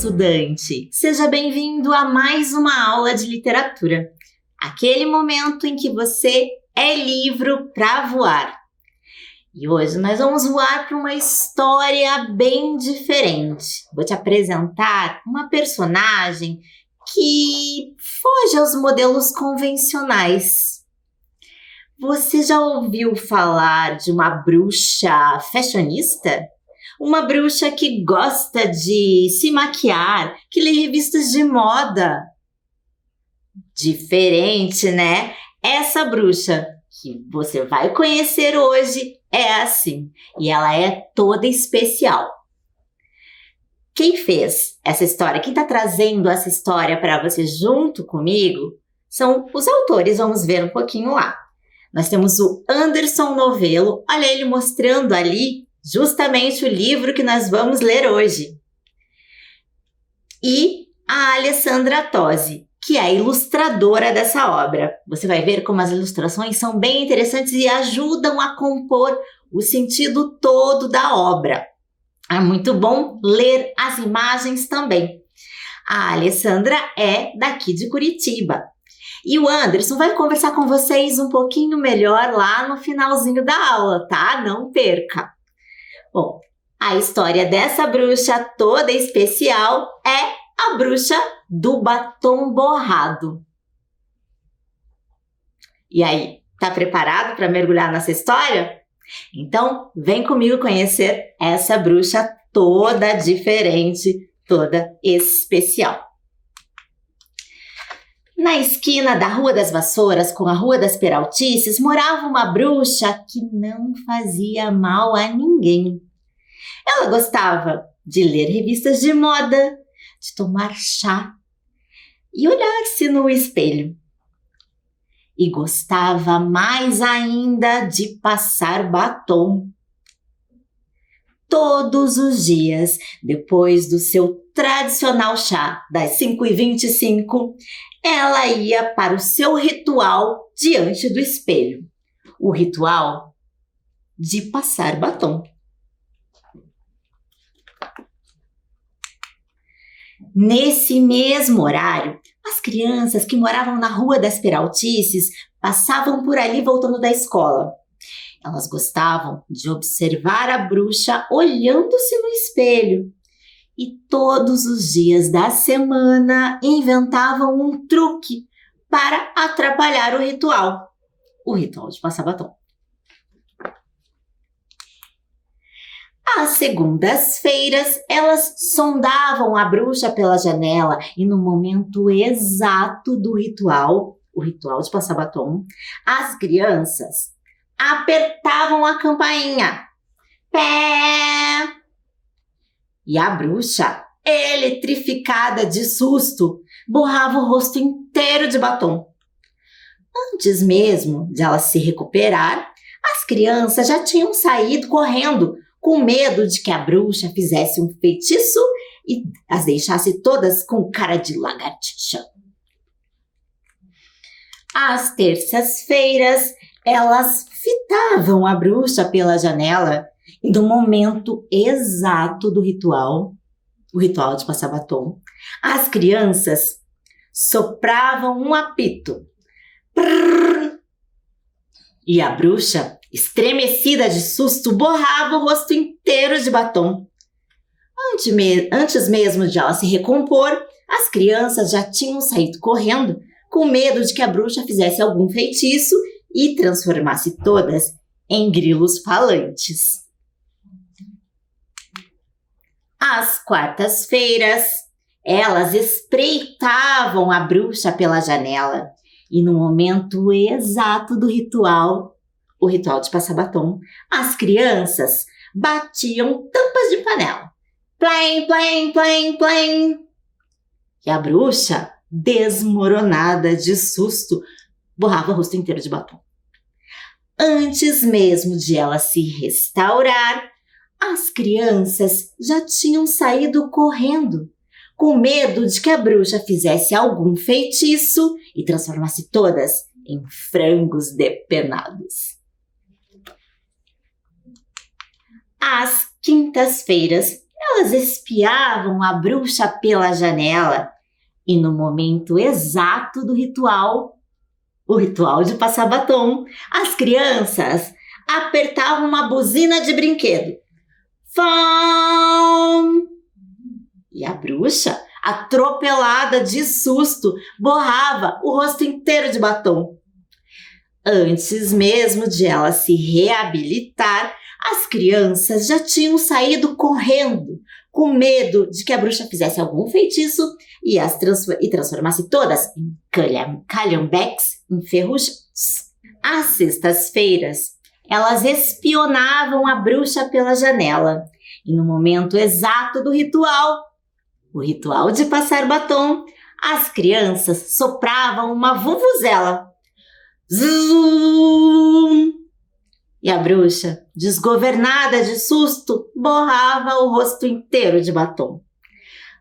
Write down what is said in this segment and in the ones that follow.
estudante! Seja bem-vindo a mais uma aula de literatura. Aquele momento em que você é livro para voar. E hoje nós vamos voar para uma história bem diferente. Vou te apresentar uma personagem que foge aos modelos convencionais. Você já ouviu falar de uma bruxa fashionista? Uma bruxa que gosta de se maquiar, que lê revistas de moda. Diferente, né? Essa bruxa que você vai conhecer hoje é assim, e ela é toda especial. Quem fez essa história, quem está trazendo essa história para você junto comigo, são os autores, vamos ver um pouquinho lá. Nós temos o Anderson Novello, olha ele mostrando ali justamente o livro que nós vamos ler hoje. E a Alessandra Tosi, que é a ilustradora dessa obra. Você vai ver como as ilustrações são bem interessantes e ajudam a compor o sentido todo da obra. É muito bom ler as imagens também. A Alessandra é daqui de Curitiba. E o Anderson vai conversar com vocês um pouquinho melhor lá no finalzinho da aula, tá? Não perca! Bom, a história dessa bruxa toda especial é a bruxa do batom borrado. E aí, tá preparado para mergulhar nessa história? Então, vem comigo conhecer essa bruxa toda diferente, toda especial. Na esquina da Rua das Vassouras com a Rua das Peraltices morava uma bruxa que não fazia mal a ninguém. Ela gostava de ler revistas de moda, de tomar chá e olhar-se no espelho. E gostava mais ainda de passar batom. Todos os dias, depois do seu tradicional chá das 5h25, ela ia para o seu ritual diante do espelho. O ritual de passar batom. Nesse mesmo horário, as crianças que moravam na Rua das Peraltices passavam por ali voltando da escola. Elas gostavam de observar a bruxa olhando-se no espelho. E todos os dias da semana inventavam um truque para atrapalhar o ritual de passar batom. Às segundas-feiras, elas sondavam a bruxa pela janela e no momento exato do ritual, o ritual de passar batom, as crianças apertavam a campainha. Pé! E a bruxa, eletrificada de susto, borrava o rosto inteiro de batom. Antes mesmo de ela se recuperar, as crianças já tinham saído correndo, com medo de que a bruxa fizesse um feitiço e as deixasse todas com cara de lagartixa. Às terças-feiras, elas fitavam a bruxa pela janela e no momento exato do ritual, o ritual de passar batom, as crianças sopravam um apito. Prrr, e a bruxa, estremecida de susto, borrava o rosto inteiro de batom. Antes mesmo de ela se recompor, as crianças já tinham saído correndo, com medo de que a bruxa fizesse algum feitiço e transformasse todas em grilos falantes. Às quartas-feiras, elas espreitavam a bruxa pela janela e no momento exato do ritual, o ritual de passar batom, as crianças batiam tampas de panela. Plém, plém, plém, plém. E a bruxa, desmoronada de susto, borrava o rosto inteiro de batom. Antes mesmo de ela se restaurar, as crianças já tinham saído correndo, com medo de que a bruxa fizesse algum feitiço e transformasse todas em frangos depenados. Às quintas-feiras, Elas espiavam a bruxa pela janela e no momento exato do ritual, o ritual de passar batom, as crianças apertavam uma buzina de brinquedo. Fam! E a bruxa, atropelada de susto, borrava o rosto inteiro de batom. Antes mesmo de ela se reabilitar, as crianças já tinham saído correndo, com medo de que a bruxa fizesse algum feitiço e as transformasse todas em calhambeques enferrujados. Às sextas-feiras, elas espionavam a bruxa pela janela e no momento exato do ritual, o ritual de passar batom, as crianças sopravam uma vuvuzela. Zum! E a bruxa, desgovernada de susto, borrava o rosto inteiro de batom.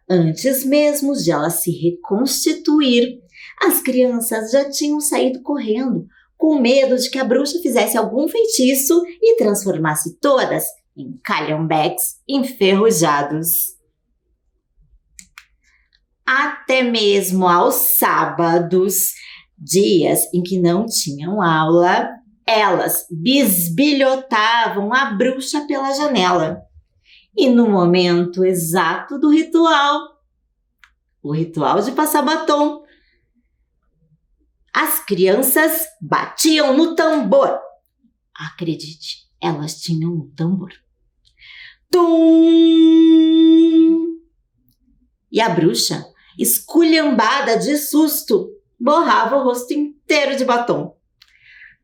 Antes mesmo de ela se reconstituir, as crianças já tinham saído correndo, com medo de que a bruxa fizesse algum feitiço e transformasse todas em calhambeques enferrujados. Até mesmo aos sábados, dias em que não tinham aula, elas bisbilhotavam a bruxa pela janela. E no momento exato do ritual, o ritual de passar batom, as crianças batiam no tambor. Acredite, elas tinham um tambor. Tum! E a bruxa, esculhambada de susto, borrava o rosto inteiro de batom.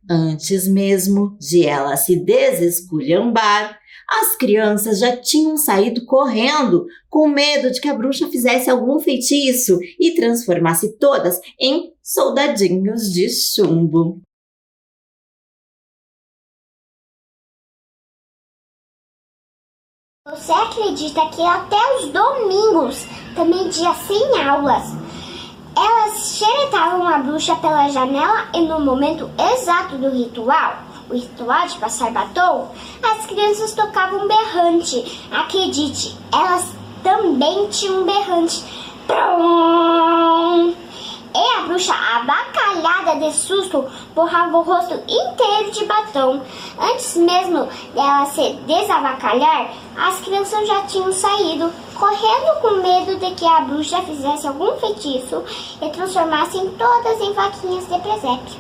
Antes mesmo de ela se desesculhambar, as crianças já tinham saído correndo, com medo de que a bruxa fizesse algum feitiço e transformasse todas em soldadinhos de chumbo. Você acredita que até os domingos, também dia sem aulas, elas xeretavam a bruxa pela janela e no momento exato do ritual, o ritual de passar batom, as crianças tocavam um berrante. Acredite, elas também tinham um berrante. Prum! E a bruxa, avacalhada de susto, borrava o rosto inteiro de batom. Antes mesmo dela se desavacalhar, as crianças já tinham saído, correndo com medo de que a bruxa fizesse algum feitiço e transformassem todas em vaquinhas de presépio.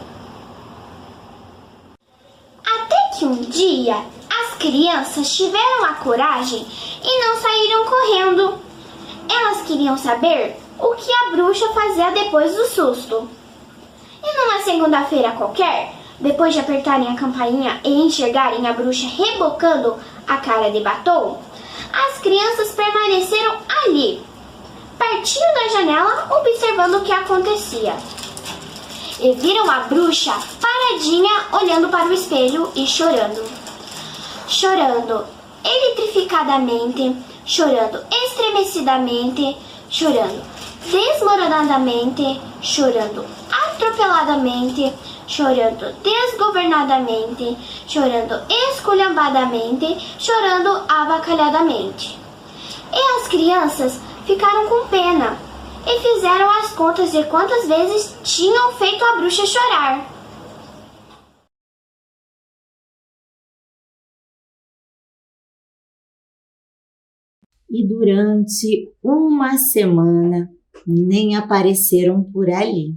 Até que um dia, as crianças tiveram a coragem e não saíram correndo. Elas queriam saber o que a bruxa fazia depois do susto. E numa segunda-feira qualquer, depois de apertarem a campainha e enxergarem a bruxa rebocando a cara de batom, as crianças permaneceram ali, pertinho da janela, observando o que acontecia. E viram a bruxa paradinha, olhando para o espelho e chorando. Chorando eletrificadamente, chorando estremecidamente, chorando desmoronadamente, chorando atropeladamente, chorando desgovernadamente, chorando esculhambadamente, chorando avacalhadamente. E as crianças ficaram com pena e fizeram as contas de quantas vezes tinham feito a bruxa chorar. E durante uma semana nem apareceram por ali.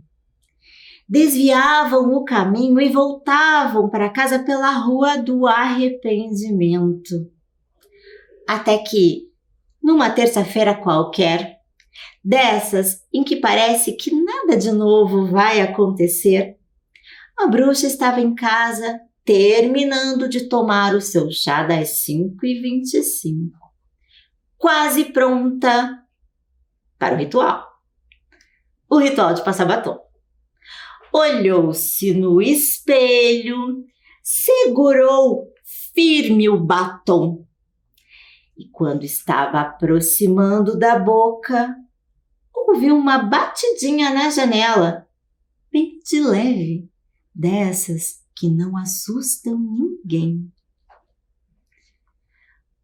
Desviavam o caminho e voltavam para casa pela rua do arrependimento. Até que, numa terça-feira qualquer, dessas em que parece que nada de novo vai acontecer, a bruxa estava em casa terminando de tomar o seu chá das 5h25, quase pronta para o ritual de passar batom. Olhou-se no espelho, segurou firme o batom e quando estava aproximando da boca, ouviu uma batidinha na janela, bem de leve, dessas que não assustam ninguém.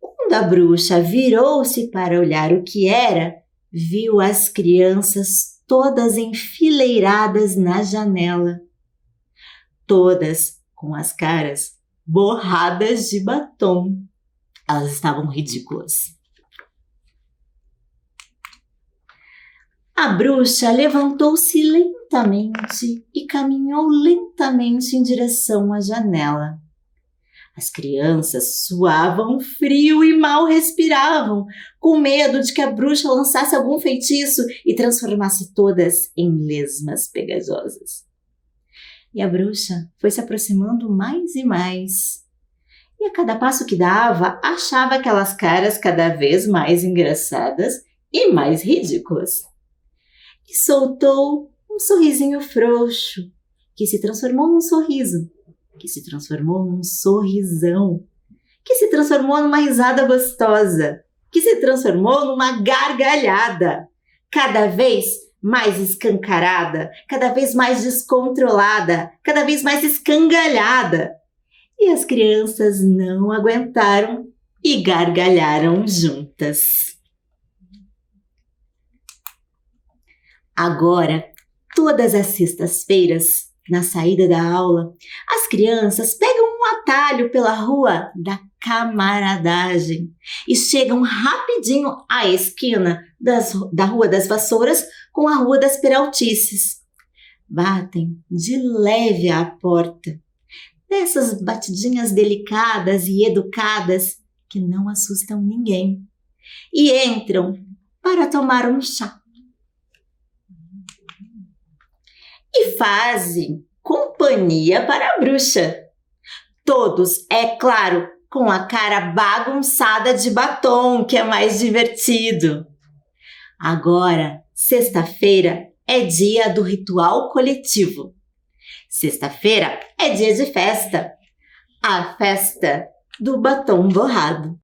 Um Quando a bruxa virou-se para olhar o que era, viu as crianças todas enfileiradas na janela, todas com as caras borradas de batom. Elas estavam ridículas. A bruxa levantou-se lentamente e caminhou lentamente em direção à janela. As crianças suavam frio e mal respiravam, com medo de que a bruxa lançasse algum feitiço e transformasse todas em lesmas pegajosas. E a bruxa foi se aproximando mais e mais. E a cada passo que dava, achava aquelas caras cada vez mais engraçadas e mais ridículas. E soltou um sorrisinho frouxo, que se transformou num sorriso, que se transformou num sorrisão, que se transformou numa risada gostosa, que se transformou numa gargalhada, cada vez mais escancarada, cada vez mais descontrolada, cada vez mais escangalhada. E as crianças não aguentaram e gargalharam juntas. Agora, todas as sextas-feiras, na saída da aula, as crianças pegam um atalho pela rua da camaradagem e chegam rapidinho à esquina da Rua das Vassouras com a Rua das Peraltices. Batem de leve à porta, dessas batidinhas delicadas e educadas que não assustam ninguém, e entram para tomar um chá. E fazem companhia para a bruxa. Todos, é claro, com a cara bagunçada de batom, que é mais divertido. Agora, sexta-feira é dia do ritual coletivo. Sexta-feira é dia de festa. A festa do batom borrado.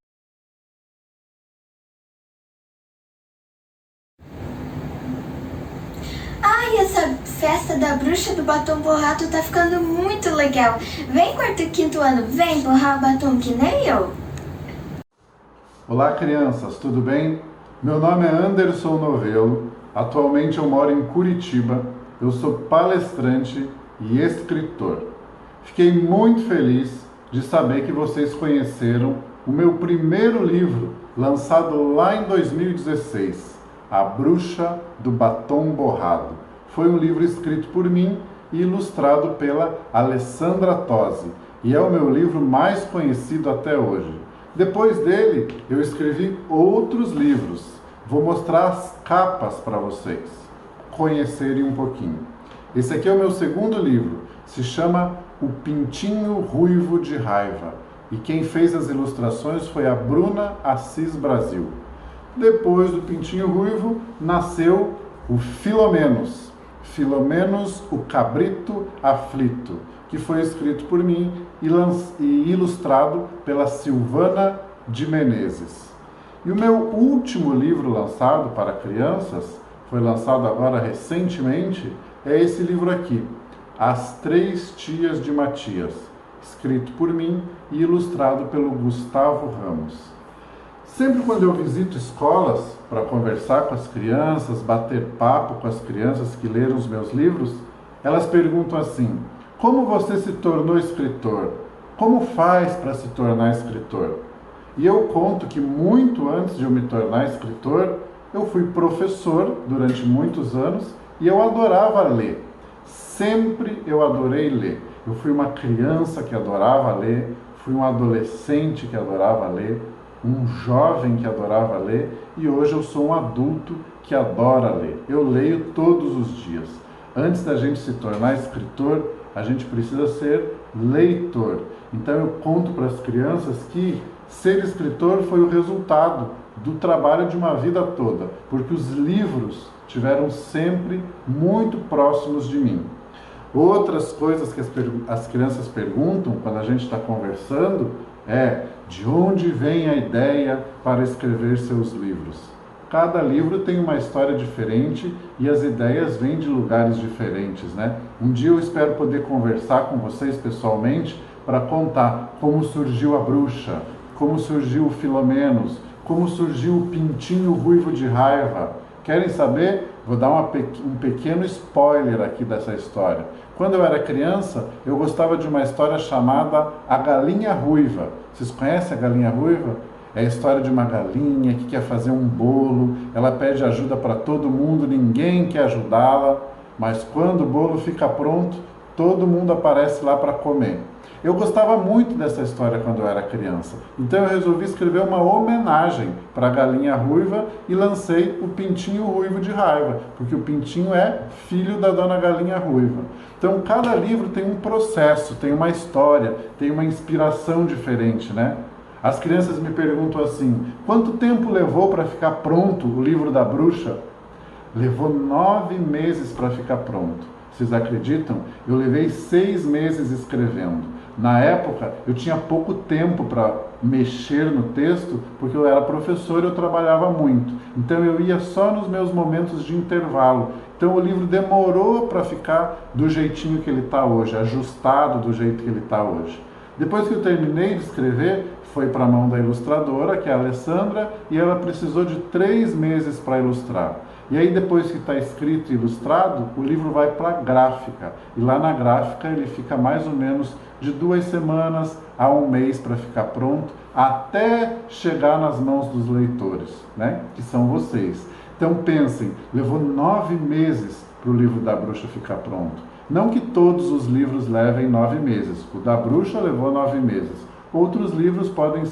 Ai, essa festa da bruxa do batom borrado tá ficando muito legal. Vem, quarto e quinto ano, vem borrar o batom que nem eu. Olá, crianças, tudo bem? Meu nome é Anderson Novelo. Atualmente eu moro em Curitiba. Eu sou palestrante e escritor. Fiquei muito feliz de saber que vocês conheceram o meu primeiro livro, lançado lá em 2016, A Bruxa do Batom Borrado. Foi um livro escrito por mim e ilustrado pela Alessandra Tosi, e é o meu livro mais conhecido até hoje. Depois dele, eu escrevi outros livros. Vou mostrar as capas para vocês conhecerem um pouquinho. Esse aqui é o meu segundo livro, se chama O Pintinho Ruivo de Raiva, e quem fez as ilustrações foi a Bruna Assis Brasil. Depois do Pintinho Ruivo, nasceu o Filomenos, Filomenos, o Cabrito Aflito, que foi escrito por mim e ilustrado pela Silvana de Menezes. E o meu último livro lançado para crianças, foi lançado agora recentemente, é esse livro aqui, As Três Tias de Matias, escrito por mim e ilustrado pelo Gustavo Ramos. Sempre quando eu visito escolas para conversar com as crianças, bater papo com as crianças que leram os meus livros, elas perguntam assim: como você se tornou escritor? Como faz para se tornar escritor? E eu conto que muito antes de eu me tornar escritor, eu fui professor durante muitos anos e eu adorava ler. Sempre eu adorei ler. Eu fui uma criança que adorava ler, fui um adolescente que adorava ler, um jovem que adorava ler, e hoje eu sou um adulto que adora ler. Eu leio todos os dias. Antes da gente se tornar escritor, a gente precisa ser leitor. Então eu conto para as crianças que ser escritor foi o resultado do trabalho de uma vida toda, porque os livros estiveram sempre muito próximos de mim. Outras coisas que as crianças perguntam quando a gente está conversando é: de onde vem a ideia para escrever seus livros? Cada livro tem uma história diferente e as ideias vêm de lugares diferentes, né? Um dia eu espero poder conversar com vocês pessoalmente para contar como surgiu a bruxa, como surgiu o Filomenos, como surgiu o Pintinho Ruivo de Raiva. Querem saber? Vou dar um pequeno spoiler aqui dessa história. Quando eu era criança, eu gostava de uma história chamada A Galinha Ruiva. Vocês conhecem a Galinha Ruiva? É a história de uma galinha que quer fazer um bolo, ela pede ajuda para todo mundo, ninguém quer ajudá-la, mas quando o bolo fica pronto, todo mundo aparece lá para comer. Eu gostava muito dessa história quando eu era criança, então eu resolvi escrever uma homenagem para a Galinha Ruiva e lancei o Pintinho Ruivo de Raiva, porque o Pintinho é filho da Dona Galinha Ruiva. Então cada livro tem um processo, tem uma história, tem uma inspiração diferente, né? As crianças me perguntam assim, quanto tempo levou para ficar pronto o livro da bruxa? Levou 9 meses para ficar pronto. Vocês acreditam? Eu levei 6 meses escrevendo. Na época, eu tinha pouco tempo para mexer no texto, porque eu era professor e eu trabalhava muito. Então eu ia só nos meus momentos de intervalo. Então o livro demorou para ficar do jeitinho que ele está hoje, ajustado do jeito que ele está hoje. Depois que eu terminei de escrever, foi para a mão da ilustradora, que é a Alessandra, e ela precisou de 3 meses para ilustrar. E aí depois que está escrito e ilustrado, o livro vai para a gráfica. E lá na gráfica ele fica mais ou menos de 2 semanas a 1 mês para ficar pronto, até chegar nas mãos dos leitores, né? Que são vocês. Então pensem, levou 9 meses para o livro da bruxa ficar pronto. Não que todos os livros levem 9 meses. O da bruxa levou 9 meses. Outros livros podem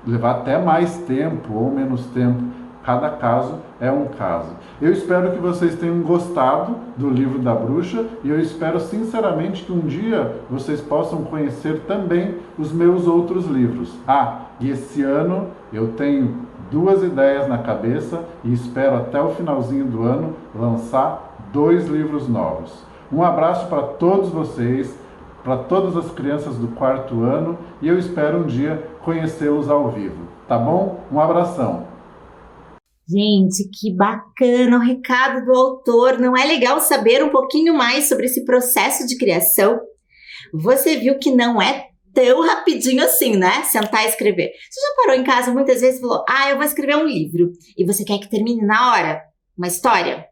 levar até mais tempo ou menos tempo. Cada caso é um caso. Eu espero que vocês tenham gostado do livro da bruxa e eu espero sinceramente que um dia vocês possam conhecer também os meus outros livros. E esse ano eu tenho 2 ideias na cabeça e espero até o finalzinho do ano lançar 2 livros novos. Um abraço para todos vocês, para todas as crianças do 4º ano e eu espero um dia conhecê-los ao vivo. Tá bom? Um abração! Gente, que bacana o recado do autor! Não é legal saber um pouquinho mais sobre esse processo de criação? Você viu que não é tão rapidinho assim, né? Sentar e escrever. Você já parou em casa muitas vezes e falou, eu vou escrever um livro. E você quer que termine na hora? Uma história?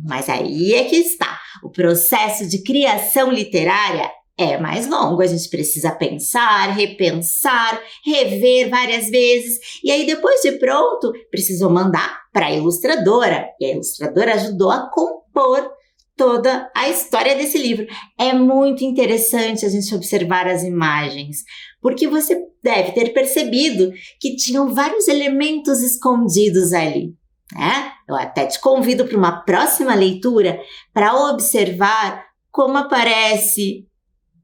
Mas aí é que está. O processo de criação literária é mais longo, a gente precisa pensar, repensar, rever várias vezes e aí depois de pronto, precisou mandar para a ilustradora e a ilustradora ajudou a compor toda a história desse livro. É muito interessante a gente observar as imagens, porque você deve ter percebido que tinham vários elementos escondidos ali, né? Eu até te convido para uma próxima leitura para observar como aparece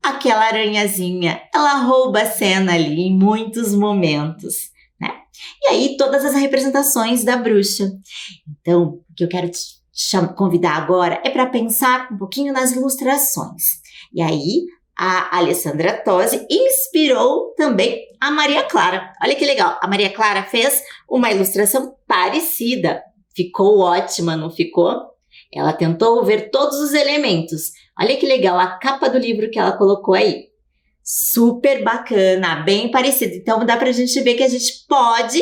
aquela aranhazinha, ela rouba a cena ali em muitos momentos, né? E aí todas as representações da bruxa. Então, o que eu quero te convidar agora é para pensar um pouquinho nas ilustrações. E aí, a Alessandra Tosi inspirou também a Maria Clara. Olha que legal, a Maria Clara fez uma ilustração parecida. Ficou ótima, não ficou? Ela tentou ver todos os elementos. Olha que legal a capa do livro que ela colocou aí. Super bacana, bem parecido. Então dá pra gente ver que a gente pode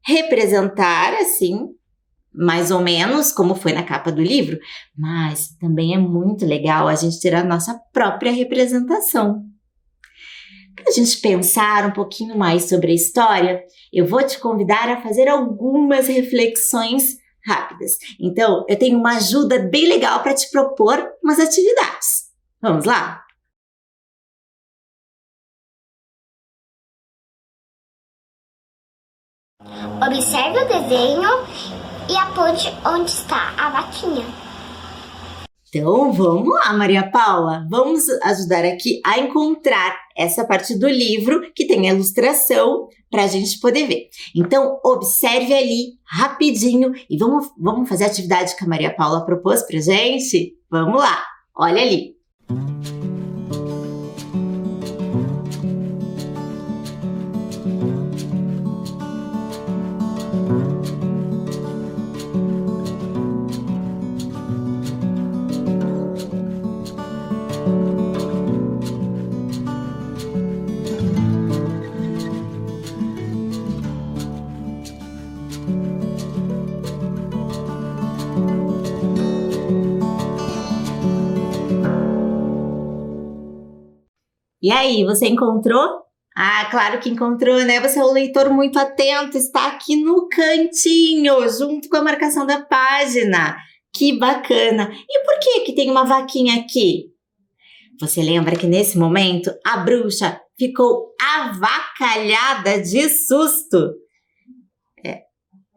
representar assim, mais ou menos como foi na capa do livro, mas também é muito legal a gente ter a nossa própria representação. Para a gente pensar um pouquinho mais sobre a história, eu vou te convidar a fazer algumas reflexões rápidas. Então, eu tenho uma ajuda bem legal para te propor umas atividades. Vamos lá? Observe o desenho e aponte onde está a vaquinha. Então, vamos lá, Maria Paula. Vamos ajudar aqui a encontrar essa parte do livro que tem a ilustração para a gente poder ver. Então, observe ali rapidinho e vamos fazer a atividade que a Maria Paula propôs para gente? Vamos lá, olha ali. E aí, você encontrou? Ah, claro que encontrou, né? Você é um leitor muito atento, está aqui no cantinho, junto com a marcação da página. Que bacana! E por que tem uma vaquinha aqui? Você lembra que nesse momento a bruxa ficou avacalhada de susto?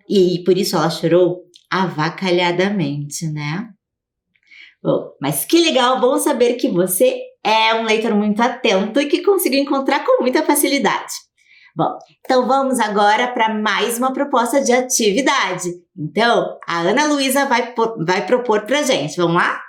E por isso ela chorou avacalhadamente, né? Bom, mas que legal, bom saber que você é um leitor muito atento e que conseguiu encontrar com muita facilidade. Bom, então vamos agora para mais uma proposta de atividade. Então, a Ana Luísa vai propor para a gente. Vamos lá?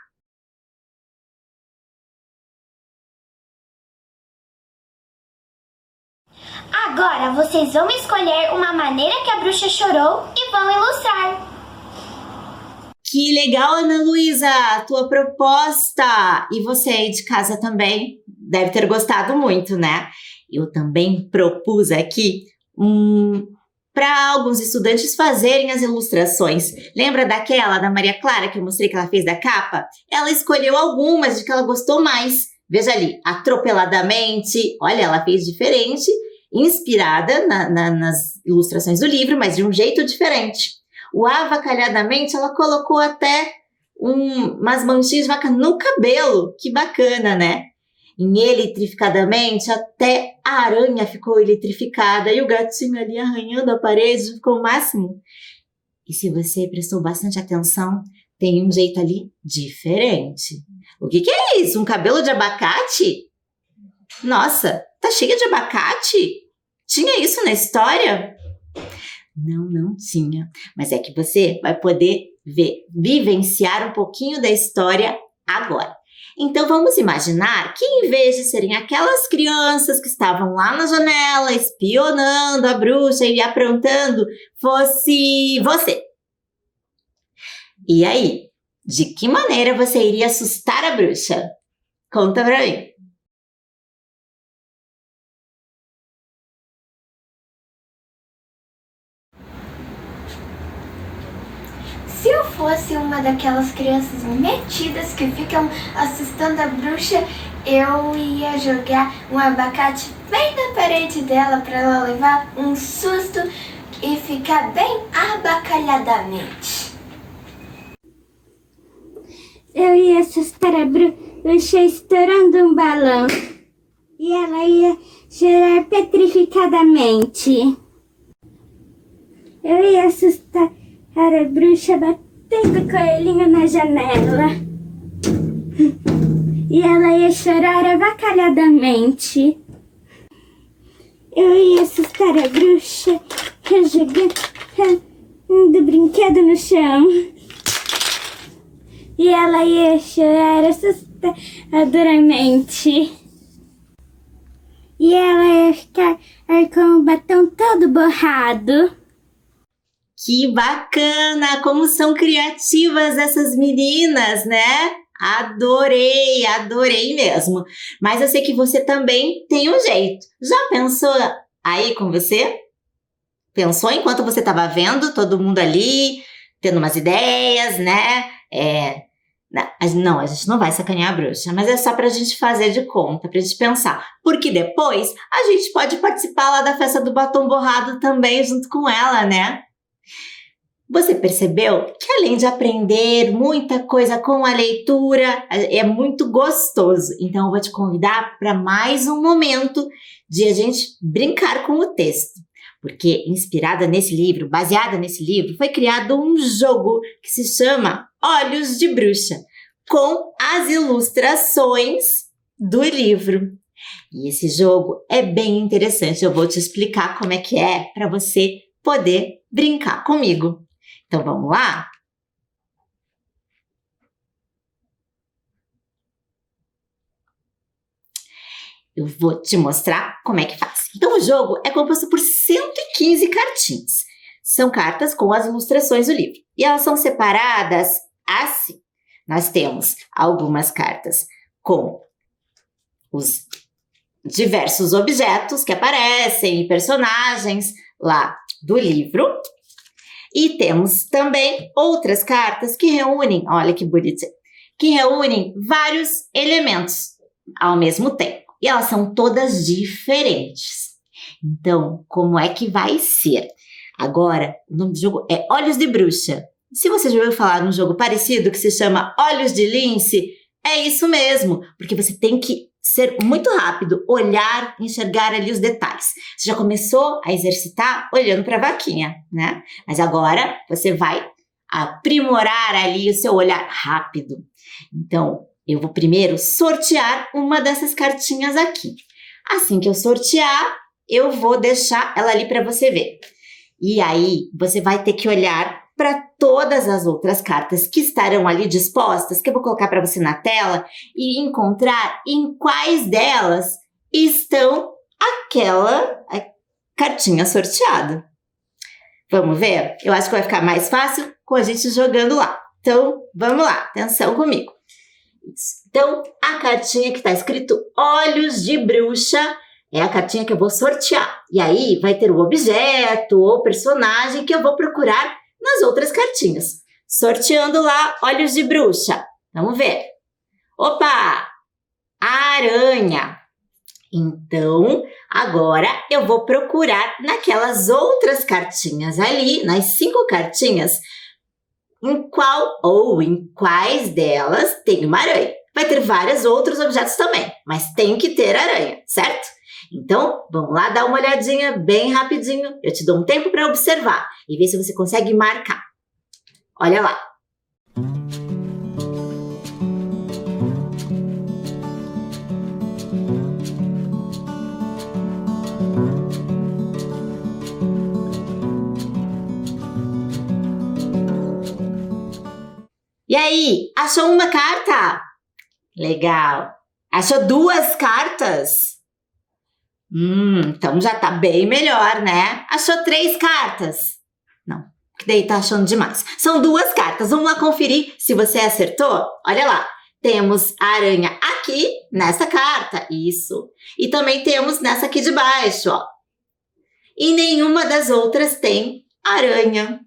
Agora vocês vão escolher uma maneira que a bruxa chorou e vão ilustrar. Que legal, Ana Luísa, a tua proposta! E você aí de casa também deve ter gostado muito, né? Eu também propus aqui para alguns estudantes fazerem as ilustrações. Lembra daquela da Maria Clara que eu mostrei que ela fez da capa? Ela escolheu algumas de que ela gostou mais. Veja ali, atropeladamente. Olha, ela fez diferente, inspirada nas ilustrações do livro, mas de um jeito diferente. O avacalhadamente, ela colocou até umas manchinhas de vaca no cabelo. Que bacana, né? Em eletrificadamente, até a aranha ficou eletrificada e o gatinho ali arranhando a parede ficou o máximo. E se você prestou bastante atenção, tem um jeito ali diferente. O que é isso? Um cabelo de abacate? Nossa, tá cheia de abacate? Tinha isso na história? Não tinha. Mas é que você vai poder vivenciar um pouquinho da história agora. Então vamos imaginar que em vez de serem aquelas crianças que estavam lá na janela espionando a bruxa e aprontando, fosse você. E aí, de que maneira você iria assustar a bruxa? Conta pra mim. Se eu fosse uma daquelas crianças metidas que ficam assustando a bruxa, eu ia jogar um abacate bem na parede dela para ela levar um susto e ficar bem abacalhadamente. Eu ia assustar a bruxa estourando um balão e ela ia chorar petrificadamente. Eu ia assustar a bruxa batendo o coelhinho na janela e ela ia chorar avacalhadamente. Eu ia assustar a bruxa jogando brinquedo no chão e ela ia chorar assustadoramente. E ela ia ficar com o batom todo borrado. Que bacana! Como são criativas essas meninas, né? Adorei mesmo. Mas eu sei que você também tem um jeito. Já pensou aí com você? Pensou enquanto você estava vendo todo mundo ali, tendo umas ideias, né? Não, a gente não vai sacanear a bruxa, mas é só pra gente fazer de conta, pra gente pensar. Porque depois a gente pode participar lá da festa do batom borrado também junto com ela, né? Você percebeu que além de aprender muita coisa com a leitura, é muito gostoso. Então eu vou te convidar para mais um momento de a gente brincar com o texto. Porque inspirada nesse livro, baseada nesse livro, foi criado um jogo que se chama Olhos de Bruxa, com as ilustrações do livro. E esse jogo é bem interessante. Eu vou te explicar como é que é para você poder brincar comigo. Então, vamos lá? Eu vou te mostrar como é que faz. Então, o jogo é composto por 115 cartinhas. São cartas com as ilustrações do livro. E elas são separadas assim. Nós temos algumas cartas com os diversos objetos que aparecem e personagens lá do livro. E temos também outras cartas que reúnem, olha que bonitinho, que reúnem vários elementos ao mesmo tempo. e elas são todas diferentes. Então, como é que vai ser? Agora, o nome do jogo é Olhos de Bruxa. Se você já ouviu falar num jogo parecido que se chama Olhos de Lince, é isso mesmo, porque você tem que ser muito rápido, olhar, enxergar ali os detalhes. Você já começou a exercitar olhando para a vaquinha, né? Mas agora você vai aprimorar ali o seu olhar rápido. Então, eu vou primeiro sortear uma dessas cartinhas aqui. Assim que eu sortear, eu vou deixar ela ali para você ver. E aí, você vai ter que olhar para todas as outras cartas que estarão ali dispostas, que eu vou colocar para você na tela, e encontrar em quais delas estão aquela cartinha sorteada. Vamos ver? Eu acho que vai ficar mais fácil com a gente jogando lá. Então, vamos lá, atenção comigo. Então, a cartinha que está escrito Olhos de Bruxa é a cartinha que eu vou sortear. E aí vai ter o objeto ou personagem que eu vou procurar nas outras cartinhas. Sorteando lá Olhos de Bruxa. Vamos ver. Opa! Aranha. Então, agora eu vou procurar naquelas outras cartinhas ali, nas 5 cartinhas, em qual ou em quais delas tem uma aranha. Vai ter vários outros objetos também, mas tem que ter aranha, certo? Então, vamos lá dar uma olhadinha bem rapidinho. Eu te dou um tempo para observar e ver se você consegue marcar. Olha lá. E aí, achou uma carta? Legal. Achou 2 cartas? Então já tá bem melhor, né? Achou 3 cartas? Não, que daí tá achando demais. São 2 cartas, vamos lá conferir se você acertou? Olha lá, temos a aranha aqui, nessa carta, isso. E também temos nessa aqui de baixo, ó. E nenhuma das outras tem aranha.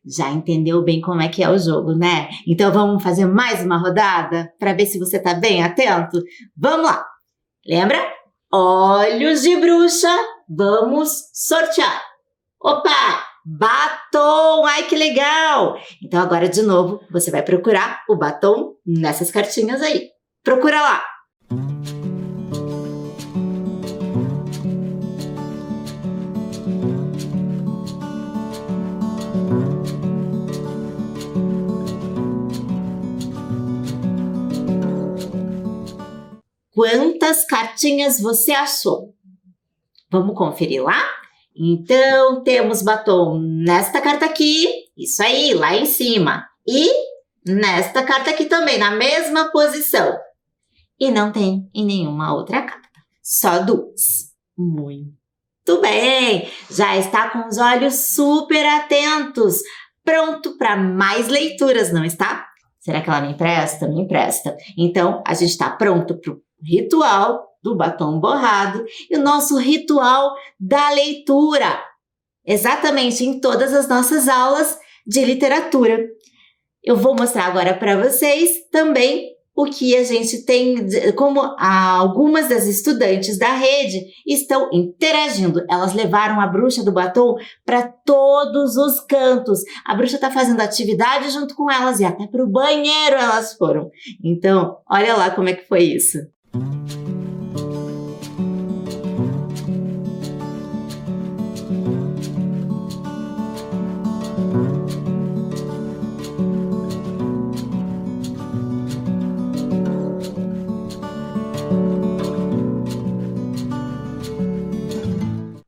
Já entendeu bem como é que é o jogo, né? Então vamos fazer mais uma rodada para ver se você tá bem atento? Vamos lá! Lembra? Olhos de Bruxa, vamos sortear. Opa! Batom! Ai, que legal! Então agora de novo você vai procurar o batom nessas cartinhas aí. Procura lá! Quantas cartinhas você achou? Vamos conferir lá? Então, temos batom nesta carta aqui, isso aí, lá em cima. E nesta carta aqui também, na mesma posição. E não tem em nenhuma outra carta, só 2. Muito bem! Já está com os olhos super atentos, pronto para mais leituras, não está? Será que ela me empresta? Me empresta. Então, a gente está pronto para o ritual do batom borrado e o nosso ritual da leitura. Exatamente em todas as nossas aulas de literatura. Eu vou mostrar agora para vocês também o que a gente tem, como algumas das estudantes da rede estão interagindo. Elas levaram a bruxa do batom para todos os cantos. A bruxa está fazendo atividade junto com elas e até para o banheiro elas foram. Então, olha lá como é que foi isso.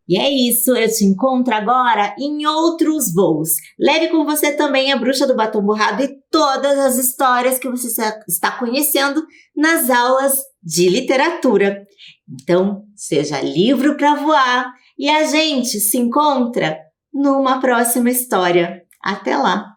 E é isso, eu te encontro agora em outros voos. Leve com você também a Bruxa do Batom Borrado e todas as histórias que você está conhecendo nas aulas de literatura. Então, seja livre para voar e a gente se encontra numa próxima história. Até lá!